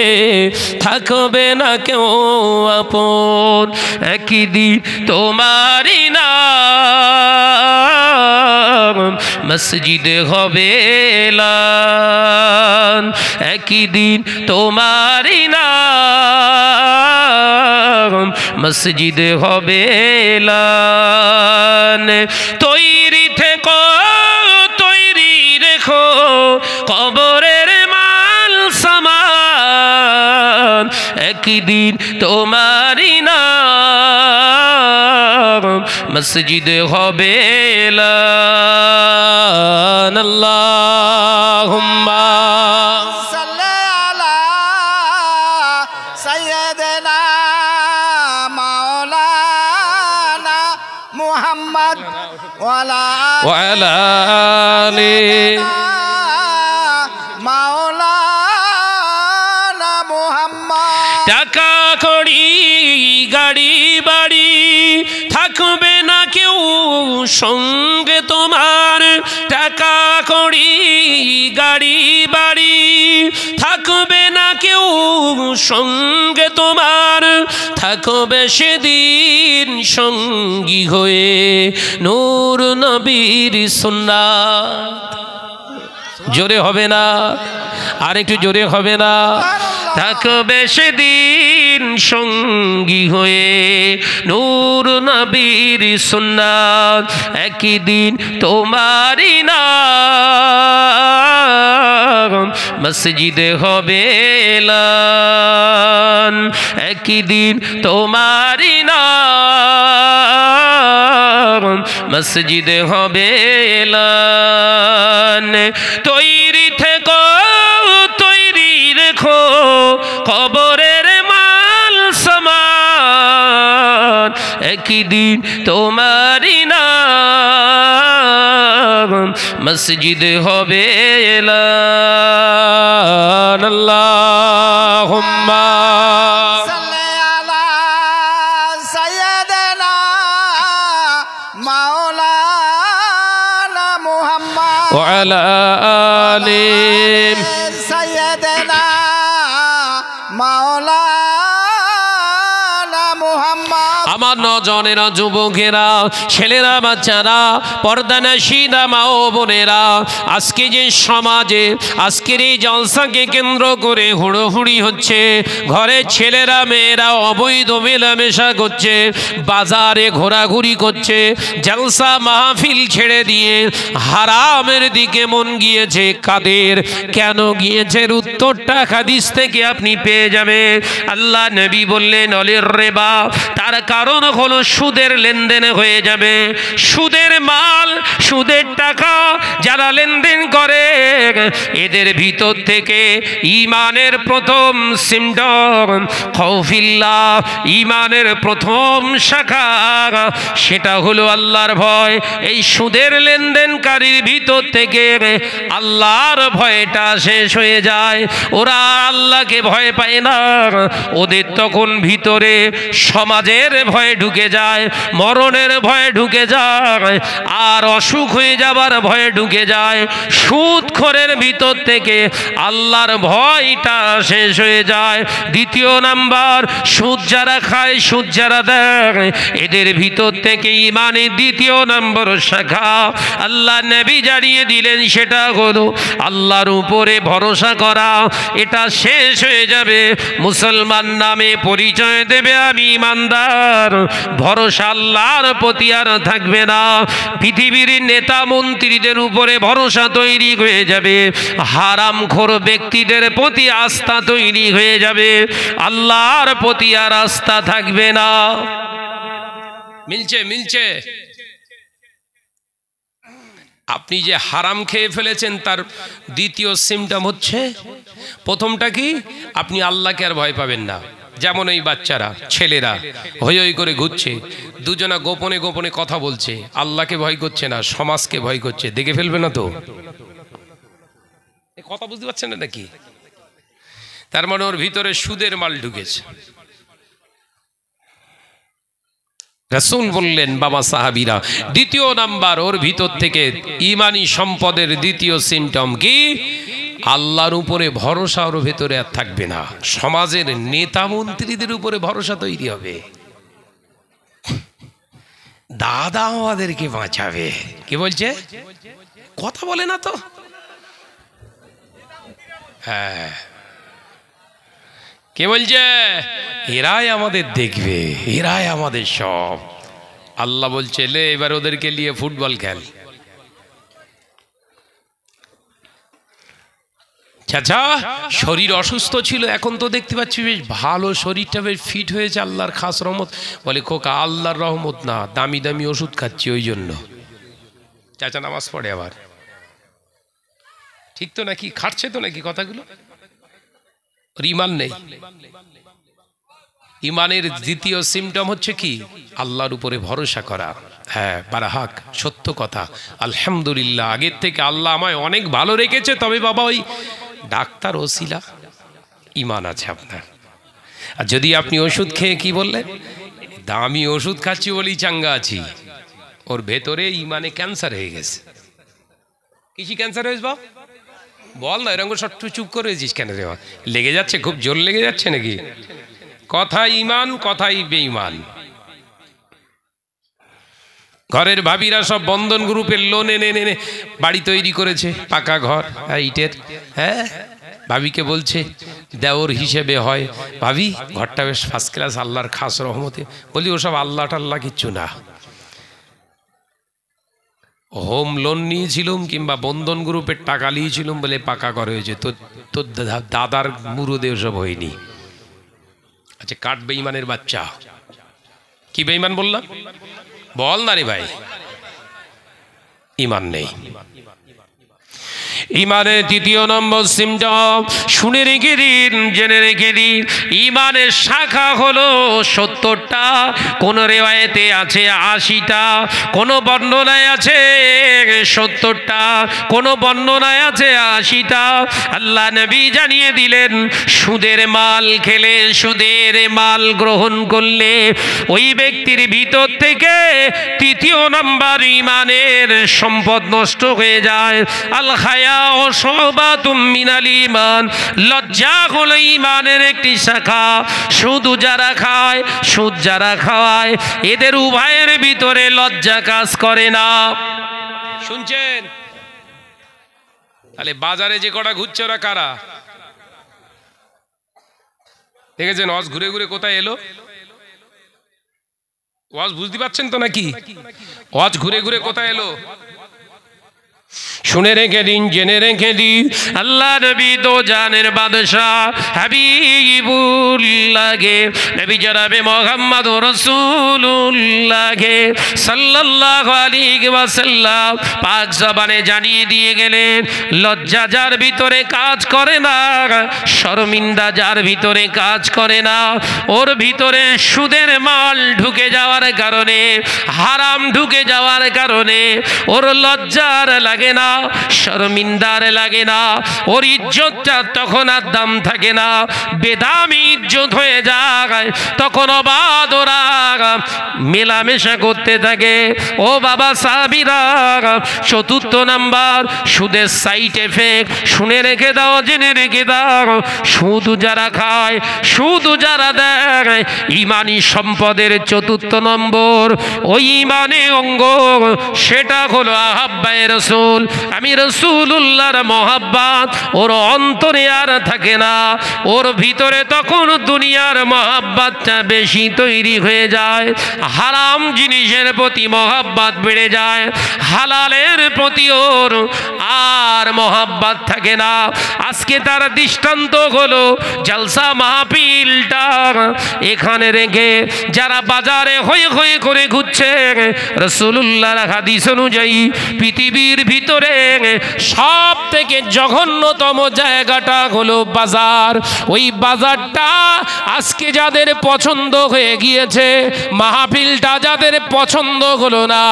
থাকবে না কেউ আপন। একদিন তোমারই নাম মসজিদে হবে এলান, একদিন তোমারই নাম মসজিদে হবে এলান। তৈরি থেকো, তৈরি রেখো কবরের মাল সামান, একদিন তোমারই নাম মসজিদে হবে এলান। আল্লাহুম্মা সাল্লি আলা সাইয়্যিদিনা মাওলানা মুহাম্মদ ওয়া আলা আলি মাওলানা মুহাম্মদ। টাকা কড়ি গাড়ি বাড়ি থাকবে না কেউ সঙ্গে তোমার, টাকা কড়ি গাড়ি বাড়ি থাকবে না কেউ সঙ্গে তোমার, থাকবে সেদিন সঙ্গী হয়ে নূর নবীর সুন্নাত। জোরে হবে না? আর একটু জোরে হবে না? থাকবে সেদিন সঙ্গী হয়ে নূর নবীর সুন্নাত, একদিন তোমারই নাম মসজিদে হবে এলান, একদিন তোমারই নাম মসজিদে হবে এলান। তৈরি থেকো, তৈরি রেখো কবরের মাল সামান, একদিন তোমারই নাম মসজিদে হবে এলান। আল্লাহুম্মা সাল্লি আলা সাইয়্যিদিনা মাওলানা মুহাম্মদ ওয়া আলা আলি সাইয়্যিদিনা মাওলানা মুহাম্মদ। আমার নজনেরা, যুবকেরা, ছেলেরা, বাচ্চারা, পর্দানশীনা মা ও বোনেরা, আজকে যে সমাজে আজকের এই জলসাকে কেন্দ্র করে হুড়োহুড়ি হচ্ছে, ঘরে ছেলেরা মেয়েরা অবৈধ মেলামেশা করছে, বাজারে ঘোরাঘুরি করছে, জলসা মাহফিল ছেড়ে দিয়ে হারামের দিকে মন গিয়েছে। কাদের, কেন গিয়েছে? উত্তরটা হাদিস থেকে আপনি পেয়ে যাবেন। আল্লাহ নবী বললেন অলির রেবা, তার কারণ হলো সুদের লেনদেন হয়ে যাবে। সুদের মাল, সুদের টাকা যারা লেনদেন করে, এদের ভিতর থেকে ঈমানের প্রথম সিমটম খাউফিল্লাহ, ঈমানের প্রথম শাখা সেটা হলো আল্লাহর ভয়। এই সুদের লেনদেনকারীর ভিতর থেকে আল্লাহর ভয়টা শেষ হয়ে যায়। ওরা আল্লাহকে ভয় পায় না, ওদের তখন ভিতরে সমাজের ভয় ঢুকে যায়, মরণের ভয় ঢুকে যায়, আর অসুখ হয়ে যাবার ভয় ঢুকে যায়। সুদখোরের ভিতর থেকে আল্লাহর ভয়টা শেষ হয়ে যায়। দ্বিতীয় নাম্বার, সুদ যারা খায়, সুদ যারা দেয়, এদের ভিতর থেকে ঈমানের দ্বিতীয় নম্বর শাখা আল্লাহ নবী জানিয়ে দিলেন, সেটা হলো আল্লাহর উপরে ভরসা করা। এটা শেষ হয়ে যাবে। মুসলমান নামে পরিচয় দেবে আমি ইমানদার, ভরসা আল্লাহর প্রতি আর থাকবে না। পৃথিবীর নেতা মন্ত্রীদের উপরে ভরসা তৈরি হয়ে যাবে, হারামখোর ব্যক্তিদের প্রতি আস্থা তৈরি হয়ে যাবে, আল্লাহর প্রতি আর আস্থা থাকবে না। মিলছে? মিলছে? আপনি যে হারাম খেয়ে ফেলেছেন তার দ্বিতীয় সিমটম হচ্ছে, প্রথমটা কি? আপনি আল্লাহকে আর ভয় পাবেন না। যেমন এই বাচ্চারা, ছেলেরা হই হই করে ঘুরছে, দুজনা গোপনে গোপনে কথা বলছে, আল্লাহকে ভয় করছে না, সমাজকে ভয় করছে। দেখে ফেলবে না তো? কথা বুঝতে পারছেন না নাকি? তার মানে ওর ভিতরে সুদের মাল ঢুকেছে। রাসূল বললেন, বাবা সাহাবীরা, দ্বিতীয় নাম্বার ওর ভিতর থেকে ঈমানি সম্পদের দ্বিতীয় সিমটম কি? আল্লাহর উপরে ভরসা ওর ভেতরে আর থাকবে না, সমাজের নেতা মন্ত্রীদের উপরে ভরসা তৈরি হবে। দাদা আমাদেরকে বাঁচাবে, কি বলছে? কথা বলে না তো। হ্যাঁ, কে বলছে? এরাই আমাদের দেখবে, এরাই আমাদের সব। আল্লাহ বলছে, লে এবার ওদেরকে নিয়ে ফুটবল খেল। চাচা শরীর অসুস্থ ছিল, এখন তো দেখতে পাচ্ছি বেশ ভালো, শরীরটা বেশ ফিট হয়েছে, আল্লাহর খাস রহমত। বলে খোকা আল্লাহর রহমত না, দামি দামি ওষুধ খাচ্ছি ওই জন্য। চাচা নামাজ পড়ে আবার, ঠিক তো নাকি? খাটছে তো নাকি কথাগুলো? ইমান নেই। ইমানের দ্বিতীয় সিমটম হচ্ছে কি? আল্লাহর উপরে ভরসা করা। হ্যাঁ, বারাহাক, সত্য কথা। আলহামদুলিল্লাহ, আগের থেকে আল্লাহ আমায় অনেক ভালো রেখেছে, তবে বাবা ওই ডাক্তার ওসিলা ইমান আছে আপনার। আর যদি আপনি ওষুধ খেয়ে কি বললেন, দামি ওষুধ খাচ্ছি বলেই চাঙ্গা আছি, ওর ভেতরে ইমানে ক্যান্সার হয়ে গেছে। কিসি ক্যান্সার হয়েছে বাপ? বল না, এরকম সট্টু চুপ করে হয়েছিস কেন রে? লেগে যাচ্ছে, খুব জোর লেগে যাচ্ছে নাকি? কথাই ইমান, কথাই বেঈমান। ঘরের ভাবিরা সব বন্ধন গ্রুপের লোন এনে বাড়ি তৈরি করেছে, পাকা ঘর ইটের। হ্যাঁ, ভাবিকে বলছে দেওর হিসেবে হয়, ভাবি ঘরটা বেশ ফার্স্ট ক্লাস, আল্লাহর খাস রহমতে। বলি ওসব আল্লাহ টাল্লাহ কিচ্ছু না। হোম লোন নিয়েছিলাম কিংবা বন্ধন গ্রুপের টাকা নিয়েছিলাম বলে পাকা ঘর হয়েছে, তোর দাদার মুরুদে ওসব হয়নি। আচ্ছা, কাঠ বেঈমানের বাচ্চা। কি বেঈমান বললাম? বল না রে ভাই, ইমান নেই। ইমানের তৃতীয় নম্বর সিমটম, শুনে রেখে দিন, জেনে রেখে দিন, ইমানের শাখা হলো 70টা। কোন রেওয়ায়েতে আছে 80টা, কোন বর্ণনায় আছে 70টা, কোন বর্ণনায় আছে 80টা। আল্লাহ নবী জানিয়ে দিলেন, সুদের মাল খেলে, সুদের মাল গ্রহণ করলে ওই ব্যক্তির ভিতর থেকে তৃতীয় নম্বর ইমানের সম্পদ নষ্ট হয়ে যায়। আল হায়া ও শোবাতুম মিনাল ঈমান, লজ্জা হলো ঈমানের একটি শাখা। শুধু যারা খায়, সুদ যারা খাওয়ায়, এদের উভয়ের ভিতরে লজ্জা কাজ করে না। শুনছেন? তাহলে বাজারে যে কটা ঘুরছে ওরা কারা? দেখেছেন ওয়াজ ঘুরে ঘুরে কোথায় এলো? ওয়াজ বুঝতে পারছেন তো নাকি? ওয়াজ ঘুরে ঘুরে কোথায় এলো? শুনে রেখে দিন, জেনে রেখে দিন, আল্লাহ নবী তো জানের বাদশাহ হাবিবুল্লাহকে, নবী জনাবে মুহাম্মদ রাসূলুল্লাহকে সাল্লাল্লাহু আলাইহি ওয়াসাল্লাম পাক জবানে জানিয়ে দিয়ে গেলেন, লজ্জা যার ভিতরে কাজ করে না, শর্মিন্দা যার ভিতরে কাজ করে না, ওর ভিতরে সুদের মাল ঢুকে যাওয়ার কারণে, হারাম ঢুকে যাওয়ার কারণে ওর লজ্জার লাগে না, শর্মিন্দার লাগে না, ওর ইজ্জতটা তখন আর দাম থাকে না, বেদামি ইজ্জত হয়ে যায়। তখন অবাধ ওরা মেলামেশা করতে থাকে। ও বাবা সাহাবীরা, চতুর্থ নাম্বার সুদের সাইড এফেক্ট, শুনে রেখে দাও, জেনে রেখে দাও, সুদ যারা খায়, সুদ যারা দেয়, ইমানি সম্পদের চতুর্থ নম্বর ওই ইমানে অঙ্গ, সেটা হলো আহাব্বায়ে রাসূল। আমি রাসূলুল্লাহর মহব্বত ওর অন্তরে আর থাকে না, ওর ভিতরে তখন দুনিয়ার মহব্বতটা বেশি তৈরি হয়ে যায়, হারাম জিনিসের প্রতি মহব্বত বেড়ে যায়, হালালের প্রতি ওর আর মহব্বত থাকে না। আজকে তার দৃষ্টান্ত হলো জলসা মাহফিলটা এখানে রেখে যারা বাজারে হয়ে হয়ে করে ঘুরছে, রাসূলুল্লাহর হাদিস অনুযায়ী পৃথিবীর ভিতরে সব থেকে জঘন্যতম জায়গাটা হলো বাজার। ওই বাজারটা আজকে যাদের পছন্দ হয়ে গিয়েছে, মাহফিলটা যাদের পছন্দ হলো না,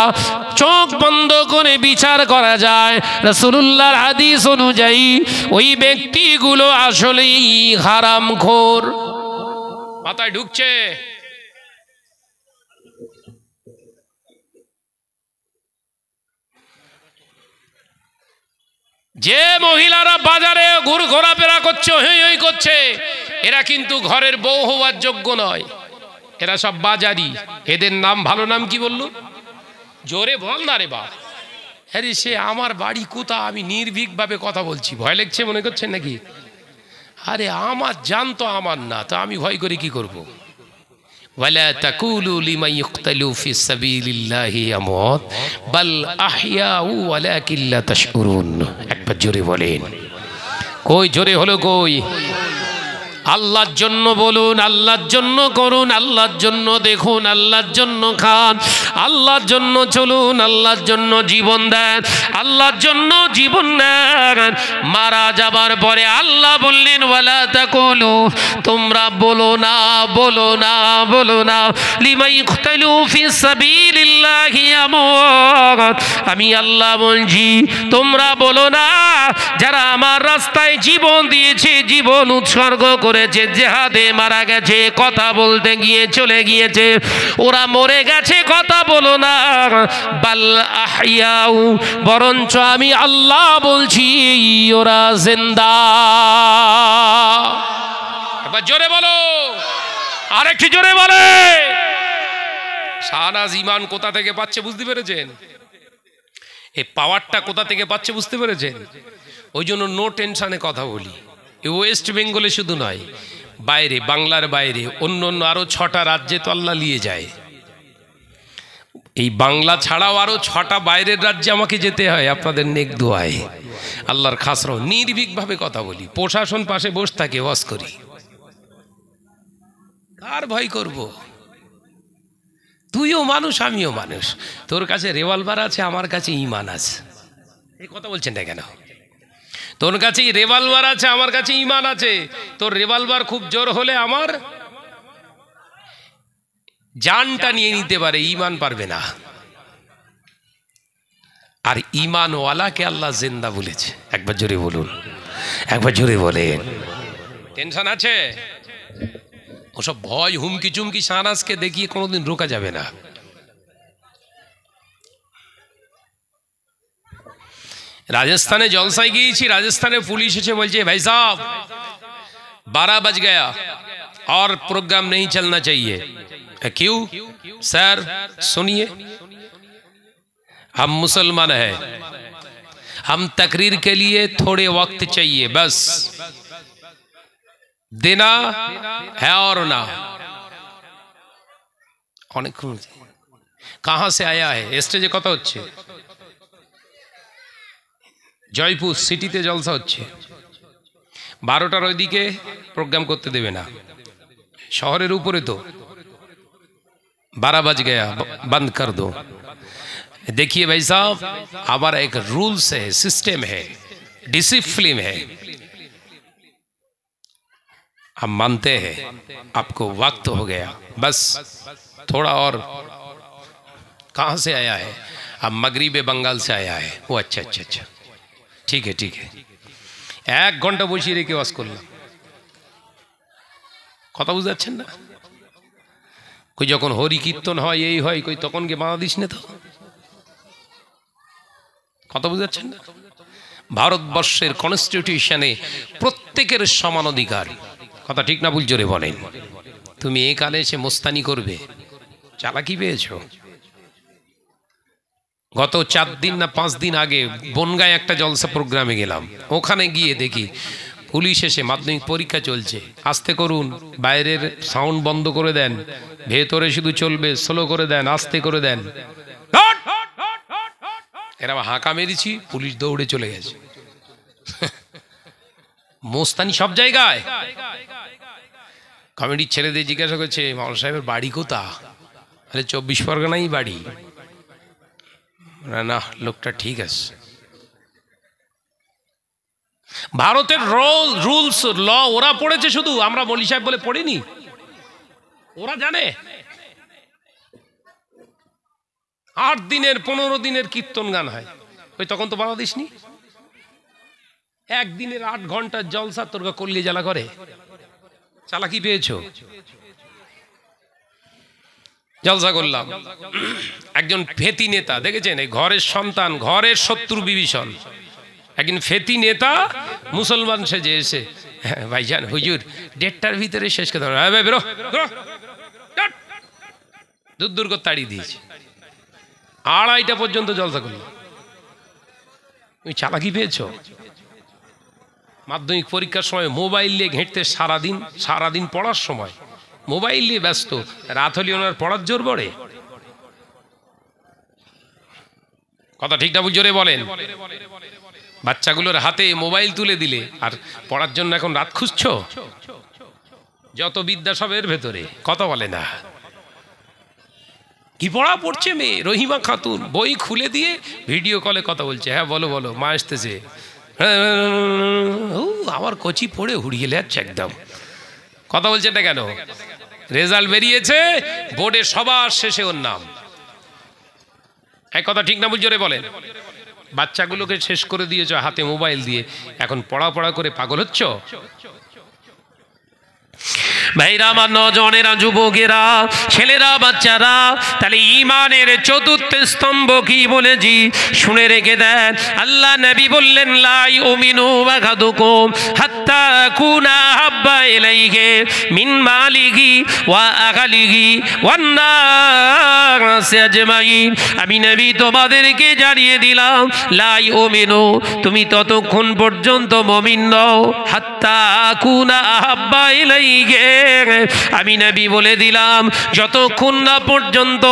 চোখ বন্ধ করে বিচার করা যায়, রাসূলুল্লাহর হাদিস অনুযায়ী ওই ব্যক্তিগুলো আসলেই হারামখোর। মাথায় ঢুকছে? যে মহিলারা বাজারে ঘোরাফেরা করছে, হই হই করছে, এরা কিন্তু ঘরের বউ হওয়ার যোগ্য নয়, এরা সব বাজারি। এদের নাম, ভালো নাম কি বললো? জোরে বল না রে বাপ। আরে সে আমার বাড়ি কোথা, আমি নির্ভীকভাবে কথা বলছি, ভয় লাগছে মনে করছেন নাকি? আরে আমার জান তো আমার না, তো আমি ভয় করে কি করব? ওয়ালা তাকুলু লিমান ইউকতালু ফি সাবিলিল্লাহি আমওয়াত বাল আহইয়াউ ওয়ালাকিন লা তাশউরুন। একবার জোরে বলেন। কই জোরে হলো কই? আল্লাহর জন্য বলুন, আল্লাহর জন্য করুন, আল্লাহর জন্য দেখুন, আল্লাহর জন্য খান, আল্লাহর জন্য চলুন, আল্লাহর জন্য জীবন দেন, আল্লাহর জন্য জীবন দেন। মারা যাবার পরে আল্লাহ বললেন ওয়ালা তাকুলু, তোমরা বলো না, বলো না, বলো না লিমান ইউকতালু ফি সাবিলিল্লাহি আমওয়াত। আমি আল্লাহ বলছি তোমরা বলো না যারা আমার রাস্তায় জীবন দিয়েছে, জীবন উৎসর্গ করেছে, জিহাদে মারা গেছে, কথা বলতে গিয়ে চলে গিয়েছে, ওরা মরে গেছে, কথা বলো না। বাল আহইয়াউ, বরঞ্চ আমি আল্লাহ বলছি ওরা জিন্দা। একবার জোরে বলো, আরেকটু জোরে বলে। শাহনাজ ঈমান কোথা থেকে পাচ্ছে বুঝতে পেরেছেন? এই পাওয়ারটা কোথা থেকে পাচ্ছে বুঝতে পেরেছেন? ওই জন্য নো টেনশনে কথা বলি। ওয়েস্ট বেঙ্গলে শুধু নয়, বাইরে, বাংলার বাইরে অন্য অন্য আরো 6টা রাজ্যে তো আল্লাহ নিয়ে যায়। এই বাংলা ছাড়াও আরো 6টা বাইরের রাজ্যে আমাকে যেতে হয় আপনাদের নেক দোয়ায়। আল্লাহর খাসরাও নির্ভীকভাবে কথা বলি, প্রশাসন পাশে বসে থাকে, ওয়াজ করি। কার ভয় করব? তুইও মানুষ, আমিও মানুষ। তোর কাছে রিভলভার আছে, আমার কাছে ঈমান আছে। এই কথা বলছেন না কেন? তোর কাছে রিভলভার আছে, আমার কাছে ঈমান আছে। তোর রিভলভার খুব জোর হলে আমার জানটা নিয়ে নিতে পারে, ঈমান পারবে না। আর ঈমানওয়ালাকে আল্লাহ জিন্দা বলেছে। একবার জোরে বলুন, একবার জোরে বলেন। টেনশন আছে? ওসব ভয়, হুমকি চুমকি শাহনাজকে দেখিয়ে কোনোদিন রোকা যাবে না। राजस्थाने जलसाई गई, राजस्थान पुलिस एसे बोलছে भाई साहब 12 बज गया और प्रोग्राम नहीं चलना चाहिए। क्यों सर? सुनिए, हम मुसलमान हैं, हम तकरीर के लिए थोड़े वक्त चाहिए, बस देना है और ना। कहाँ से आया है? स्टेजे कत होच्छे जयपुर सिटीते जलसा होच्छे, 12टार ओइदिके प्रोग्राम करते देवे ना, शहरेर ऊपरे तो 12 बज गया बंद कर दो। देखिए भाई साहब, हमारा एक रूल्स है, सिस्टम है, डिसिप्लिन है, हम मानते हैं। आपको वक्त हो गया, बस थोड़ा और। कहाँ से आया है? अब मगरिबे बंगाल से आया है। वो अच्छा अच्छा अच्छा, ठीक है ठीक है। 1 घंटा बसिए रेखे वाज करलाम, कथा बुझते पारछेन ना? कोई जखन हरि कीर्तन हय एई हय कोई तखन के बाधा दिस ना तो, कथा बुझते पारछेन ना? भारतवर्षेर कन्स्टिट्यूशने प्रत्येकेर समान अधिकार। कथा ठीक ना भूल जोरे बोलेन? तुमी ए काले एसे मोस्तानी करबे, चालाकी पेयेछो। गत 4 दिन ना 5 दिन आगे बनगाय एक जलसा प्रोग्रामे गेलाम, ओखाने गिये देखी पुलिश एसे माध्यमिक परीक्षा चलছে, आस्ते करुन, बाइरेर साउंड बंद करे देन, भेतरे शुधु चलबे, स्लो करे देन, आस्ते करे देन। एरा हाका मेरेছি, पुलिश दौड़े चले गेছে। मोस्तानी सब জায়গায়। कमिटिर ছেলেদের জিজ্ঞাসা করছে মাওলানা সাহেবের বাড়ি কোথা? আরে 24 পরগনাই বাড়ি। ना लोकटा ठीक है। भारतेर रूल्स ल ओरा पड़ेছে शुधु, आमरा मौलवी साहेब बोले पढ़िनी, ओरा जाने। 8 दिनेर 15 दिनेर कीर्तन गान है, ओई तखन तो बाधा दिसनी। 1 दिनेर 8 घंटा जलसा तोर कल्ली জ্বালা करे, চালাকি পেয়েছো। जलसा करलाम, एकजन फेती नेता देखेছেন, এই ঘরের সন্তান, ঘরের শত্রু বিভীষণ, একদিন ফেতি নেতা মুসলমান সেজে এসে, ভাইজান হুজুর 1:30টার ভিতরে শেষ করে দেবেন, বেরো দূর করে তাড়িয়ে দিয়েছে। 2:30টা পর্যন্ত জলসা করল। ওই চালাকি পেয়েছ? মাধ্যমিক পরীক্ষার সময় মোবাইল নিয়ে ঘেঁটতে সারাদিন পড়ার সময় মোবাইল নিয়ে ব্যস্ত, রাত হলে ওনার পড়ার জোর পড়ে? কথা ঠিক না জোরে বলেন? বাচ্চাগুলোর হাতে মোবাইল তুলে দিলে আর পড়ার জন্য এখন রাত খুঁজছো? যত বিদ্যা সবের ভেতরে, কথা বলে না। কি পড়া পড়ছে মেয়ে রহিমা খাতুন, বই খুলে দিয়ে ভিডিও কলে কথা বলছে। হ্যাঁ বলো বলো, মা আসতেছে। আমার কচি পড়ে হুড়িয়ে যাচ্ছে একদম। কথা বলছে না কেন? রেজাল্ট বেরিয়েছে, বোর্ডে সবার শেষে ওর নাম। এক কথা ঠিক না জোরে বলেন? বাচ্চাগুলোকে শেষ করে দিয়েছ হাতে মোবাইল দিয়ে, এখন পড়া করে পাগল হচ্ছ? ভাইরা আমার, নজনেরা, যুবকেরা, ছেলেরা, বাচ্চারা, তাহলে ঈমানের চতুর্থ স্তম্ভ কি বলেছি শুনে রেখে দেন। আল্লাহ নবী বললেন, লা ইউমিনু আহাদুকুম হাত্তা কুনা হাব্বা ইলাইহি মিন মালিহি ওয়া আহলিহি ওয়ান নাসি আজমাইন। আমি নবী তোমাদেরকে জানিয়ে দিলাম, লা ইউমিনু, তুমি ততক্ষণ পর্যন্ত মুমিন নও, হাত্তা কুনা হাব্বা ইলাইহি, আমি নবী বলে দিলাম যতক্ষণ না পর্যন্ত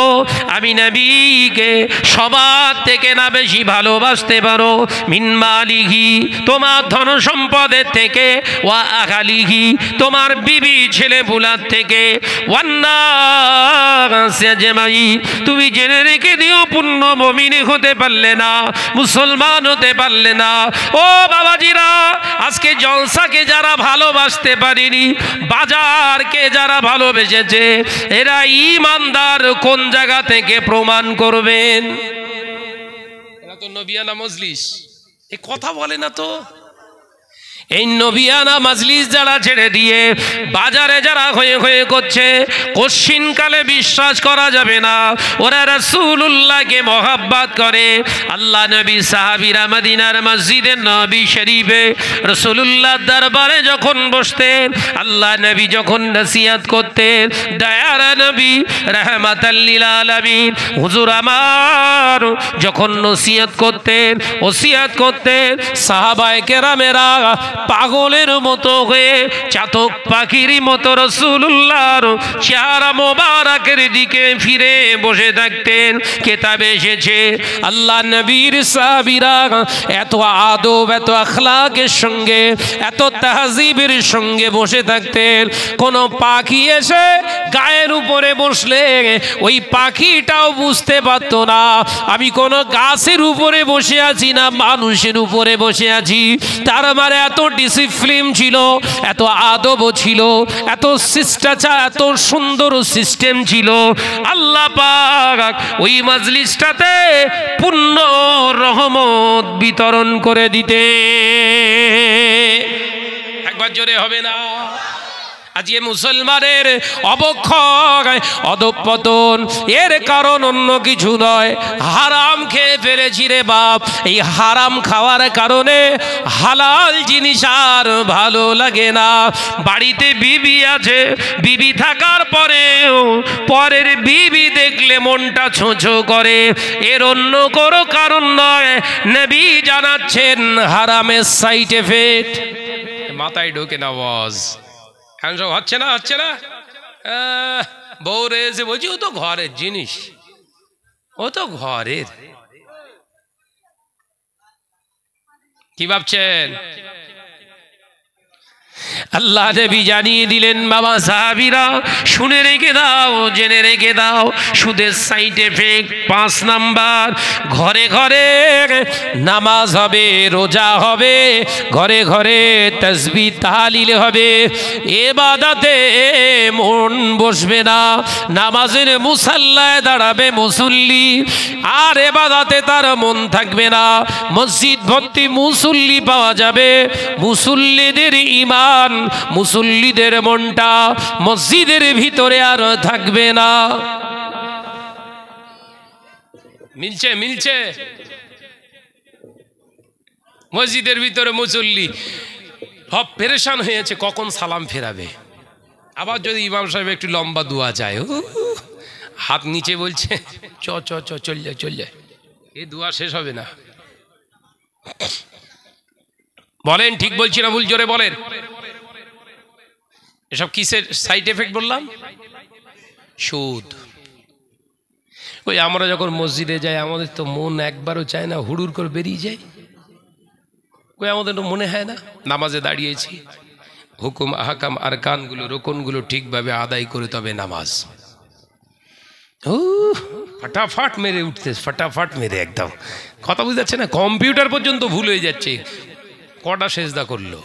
আমি নবীকে সবার থেকে না বেশি ভালোবাসতে পারো, মিন মালিহি, তোমার ধন সম্পদের থেকে, ওয়া আহলিহি, তোমার বিবি ছেলে পুলার থেকে, ওয়ান নাসি আজমাইন, তুমি জেনে রেখে দিও পূর্ণ মুমিন হতে পারলে না, মুসলমান হতে পারলে না। ও বাবাজিরা, আজকে জলসাকে যারা ভালোবাসতে পারেনি, বাজারকে যারা ভালোবেসেছে, এরা ঈমানদার কোন জায়গা থেকে প্রমাণ করবেন? এরা তো নবিয়ানা মজলিস, এ কথা বলে না তো। এই নবিয়ানা মজলিস যারা ছেড়ে দিয়ে বাজারে যারা হয়ে করছে, কশিনকালে বিশ্বাস করা যাবে না ওরা রাসূলুল্লাহকে মহব্বত করে। আল্লাহ নবী সাহাবীরা মদিনার মসজিদে নবী শরীফে রাসূলুল্লাহর দরবারে যখন বসতেন, আল্লাহ নবী যখন নসিহত করতেন, দয়ার নবী রাহমাতাল লিল আলামিন হুজুর আমার যখন নসিহত করতেন, ওসিয়ত করতেন, সাহাবায়ে কেরামেরা পাগলের মতো হয়ে চাতক পাখির মতো রাসূলুল্লাহর চেহারা মোবারকের দিকে ফিরে বসে থাকতেন। কিতাবে এসেছে আল্লাহ নবীর সাহাবীরা এত আদব, এত আখলাকের সঙ্গে, এত তাহজিবের সঙ্গে বসে থাকতেন, কোন পাখি এসে গায়ের উপরে বসলে ওই পাখিটাও বুঝতে পারতো না আমি কোন গাছের উপরে বসে আছি না মানুষের উপরে বসে আছি। তার মানে এত ডিসিপ্লিন ছিল, এত আদব ছিল, এত শিষ্টাচার, এত সুন্দর সিস্টেম ছিল। আল্লাহ পাক ওই মজলিসটাতে পূর্ণ রহমত বিতরণ করে দিতে। একবার জোরে হবে না? আজকে মুসলমানের অবক্ষয়, অধঃপতন, এর কারণ অন্য কিছু নয়, হারাম খেয়ে ফেলেছি রে বাপ। এই হারাম খাওয়ার কারণে হালাল জিনিস আর ভালো লাগে না। বাড়িতে বিবি আছে, বিবি থাকার পরেও পরের বিবি দেখলে মনটা ছোঁছো করে, এর অন্য কোনো কারণ নয়। নবী জানাচ্ছেন হারামের সাইড এফেক্ট। মাথায় ঢোকে না ওয়াজ, হচ্ছে না বউরে এসে বলছি ও তো ঘরের জিনিস, ও তো ঘরের। কি ভাবছেন? আল্লাহ নবী জানিয়ে দিলেন, বাবা সাহাবীরা শুনে রেখে দাও, জেনে রেখে দাও, সুদের সাইড এফেক্ট 5 নাম্বার। ঘরে ঘরে নামাজ হবে, রোজা হবে, ঘরে ঘরে তাসবিহ তাহলিল হবে, ইবাদতে মন বসবে না। নামাজের মুসাল্লায় দাঁড়াবে মুসল্লি, আর ইবাদতে তার মন থাকবে না। মসজিদ ভর্তি মুসল্লি পাওয়া যাবে, মুসল্লিদের ঈমান, মুসল্লিদের মনটা মসজিদের ভিতরে আর থাকবে না। মিলছে মসজিদের ভিতরে মুসল্লি সব পেরেশান হয়েছে কখন সালাম ফেরাবে। আবার যদি ইমাম সাহেব একটু লম্বা দোয়া যায়, হাত নিচে বলছে চ চ চ চল যায় চল যায়, এই দোয়া শেষ হবে না। বলেন ঠিক বলছি না ভুল? জোরে বলেন। এসব কিসের সাইড এফেক্ট বললাম? সুদ। ওই আমরা যখন মসজিদে যাই আমাদের তো মন একবারও চায় না হুড়ুর করে বেরিয়ে যায়। ওই আমাদের তো মনে হয় না নামাজে দাঁড়িয়েছি, হুকুম আহকাম আর কানগুলো রোকনগুলো ঠিকভাবে আদায় করে তবে নামাজ। ও ফাটাফাট মেরে উঠতে, ফাটাফাট মেরে একদম। কথা বুঝতে যাচ্ছে না? কম্পিউটার পর্যন্ত ভুল হয়ে যাচ্ছে কটা সেজদা করলো।